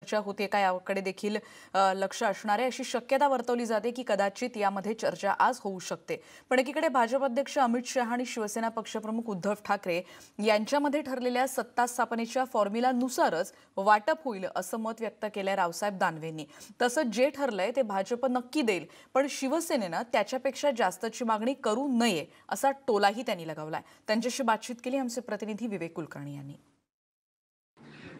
चर्चा होते का याकडे देखील लक्ष असणार आहे अशी शक्यता वर्तवली जाते की कदाचित यामध्ये चर्चा आज होऊ शकते। पण एकीकडे भाजप अध्यक्ष अमित शहा आणि शिवसेना पक्षप्रमुख उद्धव ठाकरे यांच्यामध्ये ठरलेल्या सत्ता स्थापनेच्या फॉर्म्युलानुसारच वाटप होईल असं मत व्यक्त केलंय रावसाहेब दानवेंनी। तसंच जे ठरलंय ते भाजप नक्की देईल, पण शिवसेनेनं त्याच्यापेक्षा जास्तची मागणी करू नये असा टोलाही त्यांनी लगावलाय। त्यांच्याशी बातचीत केली आमचे प्रतिनिधी विवेक कुलकर्णी यांनी।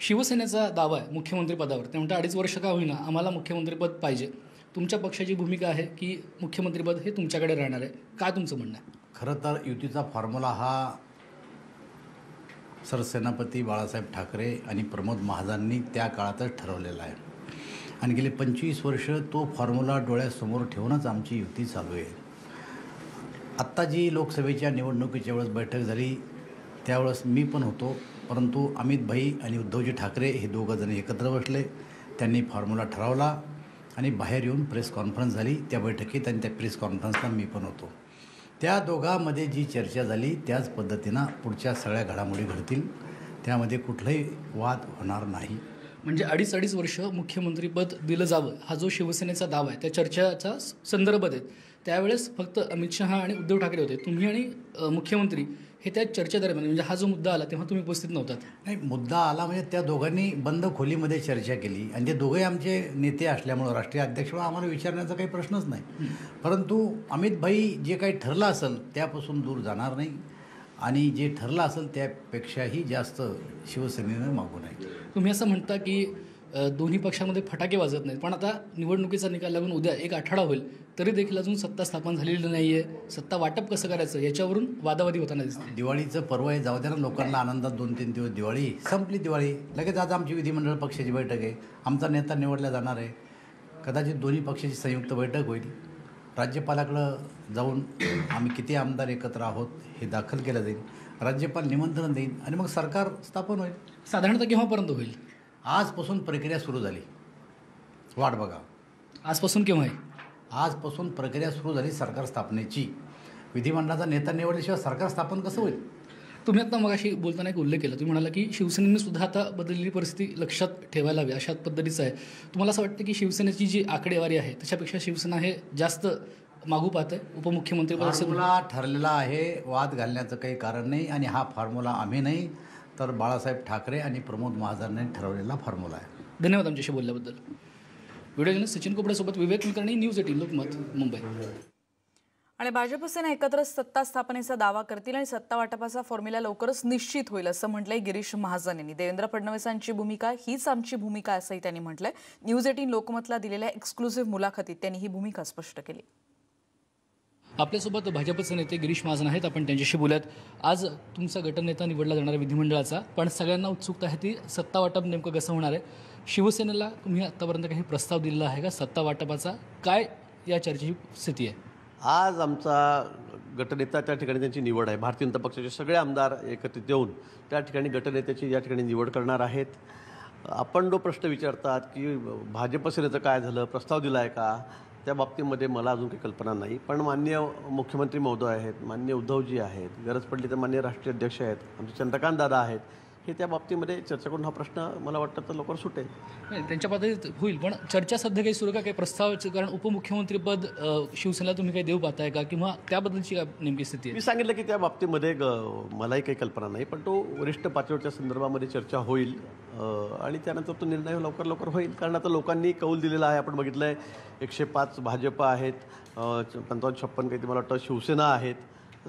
शिवसेनेचा दावा आहे मुख्यमंत्री पदावर, ते म्हणतात 2.5 वर्ष का होईना आम्हाला मुख्यमंत्रीपद पाहिजे। तुमच्या पक्षाची भूमिका आहे की मुख्यमंत्रीपद हे तुमच्याकडे राहणार आहे, काय तुमचं म्हणणं आहे? खरं तर युतीचा फॉर्म्युला हा सरसेनापती बाळासाहेब ठाकरे आणि प्रमोद महाजनांनी त्या काळातच ठरवलेला आहे आणि गेली 25 वर्ष तो फॉर्म्युला डोळ्यासमोर ठेवूनच आमची युती चालू आहे। आत्ता जी लोकसभेच्या निवडणुकीच्या वेळेस बैठक झाली त्यावेळेस मी पण होतो, परंतु अमित भाई आणि उद्धवजी ठाकरे हे दोघंजण एकत्र बसले, त्यांनी फॉर्म्युला ठरवला आणि बाहेर येऊन प्रेस कॉन्फरन्स झाली त्या बैठकीत आणि त्या प्रेस कॉन्फरन्सला मी पण होतो। त्या दोघांमध्ये जी चर्चा झाली त्याच पद्धतीनं पुढच्या सगळ्या घडामोडी घडतील, त्यामध्ये कुठलाही वाद होणार नाही। म्हणजे 2.5 वर्ष मुख्यमंत्रीपद दिलं जावं हा जो शिवसेनेचा दावा आहे त्या चर्चेचा संदर्भ देत त्यावेळेस फक्त अमित शहा आणि उद्धव ठाकरे होते, तुम्ही आणि मुख्यमंत्री हे त्या चर्चेदरम्यान म्हणजे हा जो मुद्दा आला तेव्हा तुम्ही उपस्थित नव्हतात? नाही, मुद्दा आला म्हणजे त्या दोघांनी बंद खोलीमध्ये चर्चा केली आणि ते दोघे आमचे नेते असल्यामुळं राष्ट्रीय अध्यक्ष आम्हाला विचारण्याचा काही प्रश्नच नाही। परंतु अमित भाई जे काही ठरलं असेल त्यापासून दूर जाणार नाही आणि जे ठरलं असेल त्यापेक्षाही जास्त शिवसेनेनं मागू नये। तुम्ही असं म्हणता की दोन्ही पक्षांमध्ये फटाके वाजत नाहीत, पण आता निवडणुकीचा निकाल लागून उद्या एक आठवडा होईल तरी देखील अजून सत्ता स्थापन झालेली नाही आहे। सत्ता वाटप कसं करायचं याच्यावरून वादावादी होताना दिसते। दिवाळीचं पर्व आहे, जाऊ द्या ना लोकांना आनंदात। 2-3 दिवस दिवाळी संपली, दिवाळी लगेच आज आमची विधिमंडळ पक्षाची बैठक आहे, आमचा नेता निवडला जाणार आहे। कदाचित दोन्ही पक्षाची संयुक्त बैठक होईल, राज्यपालाकडं जाऊन आम्ही किती आमदार एकत्र आहोत हे दाखल केलं जाईल, राज्यपाल निमंत्रण देईल आणि मग सरकार स्थापन होईल। साधारणतः केव्हापर्यंत होईल? आजपासून प्रक्रिया सुरू झाली, वाट बघा। आजपासून केव्हा आहे? आजपासून प्रक्रिया सुरू झाली सरकार स्थापनेची। विधिमंडळाचा नेता निवडल्याशिवाय सरकार स्थापन कसं होईल? तुम्ही आता मगाशी बोलताना एक उल्लेख केला, तुम्ही म्हणाला की शिवसेनेने सुद्धा आता बदललेली परिस्थिती लक्षात ठेवायला हवी अशा पद्धतीचं आहे। तुम्हाला असं वाटतं की शिवसेनेची जी आकडेवारी आहे त्याच्यापेक्षा शिवसेना हे जास्त मागू पाहते उपमुख्यमंत्रीपद? फॉर्म्युला ठरलेला आहे, वाद घालण्याचं काही कारण नाही आणि हा फॉर्म्युला आम्ही नाही तर बाळासाहेब ठाकरे आणि प्रमोद महाजनांनी ठरवलेला फॉर्म्युला आहे। धन्यवाद आमच्याशी बोलल्याबद्दल। व्हिडिओ जर्नलिस्ट सचिन कोपड्यासोबत विवेक कुलकर्णी, न्यूज 18 लोकमत, मुंबई। आणि भाजप सेना एकत्रच सत्ता स्थापनेचा दावा करतील आणि सत्ता वाटपाचा फॉर्म्युला लवकरच निश्चित होईल असं म्हटलंय गिरीश महाजन यांनी। देवेंद्र फडणवीसांची भूमिका हीच आमची भूमिका असंही त्यांनी म्हटलंय। न्यूज 18 लोकमतला दिलेल्या एक्सक्लुसिव्ह मुलाखतीत त्यांनी ही भूमिका स्पष्ट केली। आपल्यासोबत भाजपचे नेते गिरीश महाजन आहेत, आपण त्यांच्याशी बोलूयात। आज तुमचा गटनेता निवडला जाणार आहे विधिमंडळाचा, पण सगळ्यांना उत्सुकता आहे ती सत्ता वाटप नेमकं कसं होणार आहे। शिवसेनेला तुम्ही आत्तापर्यंत काही प्रस्ताव दिलेला आहे का सत्ता वाटपाचा? काय या चर्चेची स्थिती आहे? आज आमचा गटनेता त्या ठिकाणी त्यांची निवड आहे। भारतीय जनता पक्षाचे सगळे आमदार एकत्रित येऊन त्या ठिकाणी गटनेत्याची या ठिकाणी निवड करणार आहेत। आपण जो प्रश्न विचारतात की भाजप सेनेचं काय झालं, प्रस्ताव दिला आहे का, त्या बाबतीमध्ये मला अजून काही कल्पना नाही। पण माननीय मुख्यमंत्री महोदय आहेत, माननीय उद्धवजी आहेत, गरज पडली तर माननीय राष्ट्रीय अध्यक्ष आहेत, आमचे चंद्रकांत दादा आहेत, हे त्या बाबतीमध्ये चर्चा करून हा प्रश्न मला वाटतं तर लवकर सुटेल। नाही, त्यांच्या पद्धतीत होईल, पण चर्चा सध्या काही सुरू का काही प्रस्तावाची? कारण उपमुख्यमंत्रीपद शिवसेनेला तुम्ही काही देऊ पाहताय का, किंवा त्याबद्दलची काय नेमकी स्थिती आहे? मी सांगितलं की त्या बाबतीमध्ये मलाही काही कल्पना नाही, पण तो वरिष्ठ पातळीवरच्या संदर्भामध्ये चर्चा होईल आणि त्यानंतर तो निर्णय लवकर होईल। कारण आता लोकांनी कौल दिलेला आहे, आपण बघितलं आहे 105 भाजप आहेत, 55-56 काही मला वाटतं शिवसेना आहेत,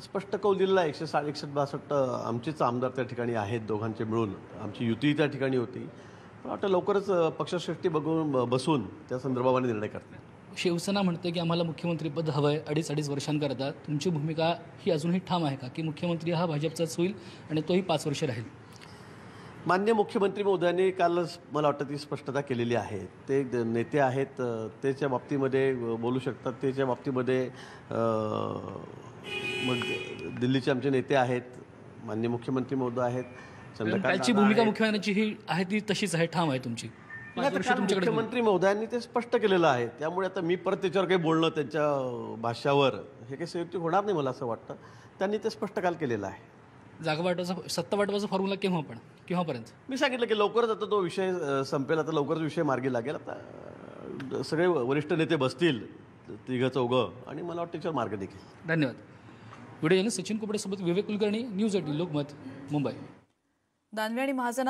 स्पष्ट कौल दिलेला आहे। 160-162 आमचेच आमदार त्या ठिकाणी आहेत, दोघांचे मिळून आमची युती त्या ठिकाणी होती। पण वाटतं लवकरच पक्षश्रेष्ठी बसून त्या संदर्भामध्ये निर्णय करतात। शिवसेना म्हणते की आम्हाला मुख्यमंत्रीपद हवं आहे 2.5 वर्षांकरता, तुमची भूमिका ही अजूनही ठाम आहे का की मुख्यमंत्री हा भाजपचाच होईल आणि तोही 5 वर्ष राहील? माननीय मुख्यमंत्री महोदयांनी कालच मला वाटतं ती स्पष्टता केलेली आहे। ते नेते आहेत, त्याच्या बाबतीमध्ये बोलू शकतात, त्याच्या बाबतीमध्ये मग दिल्लीचे आमचे नेते आहेत, माननीय मुख्यमंत्री महोदय आहेत, चंद्रकांतची भूमिका मुख्यमंत्र्यांची ही आहे ती तशीच आहे, ठाम आहे तुमची? मुख्यमंत्री महोदयांनी ते स्पष्ट केलेलं आहे, त्यामुळे आता मी परत त्याच्यावर काही बोलणं त्यांच्या भाष्यावर हे काही संयुक्तिक होणार नाही मला असं वाटतं। त्यांनी ते स्पष्ट काल केलेलं आहे। जागा वाटपाचा सत्ता वाटपाचा फॉर्म्युला केव्हा पण केव्हापर्यंत? मी सांगितलं की लवकरच आता तो विषय संपेल, आता लवकरच विषय मार्गी लागेल. आता सगळे वरिष्ठ नेते बसतील, तिघं चौघं, आणि मला वाटतं त्याच्यावर मार्ग निघेल. धन्यवाद. व्हिडिओ जर्नलिस्ट सचिन कुबडेसोबत विवेक कुलकर्णी, न्यूज 18 लोकमत, मुंबई. दानवे आणि महाजन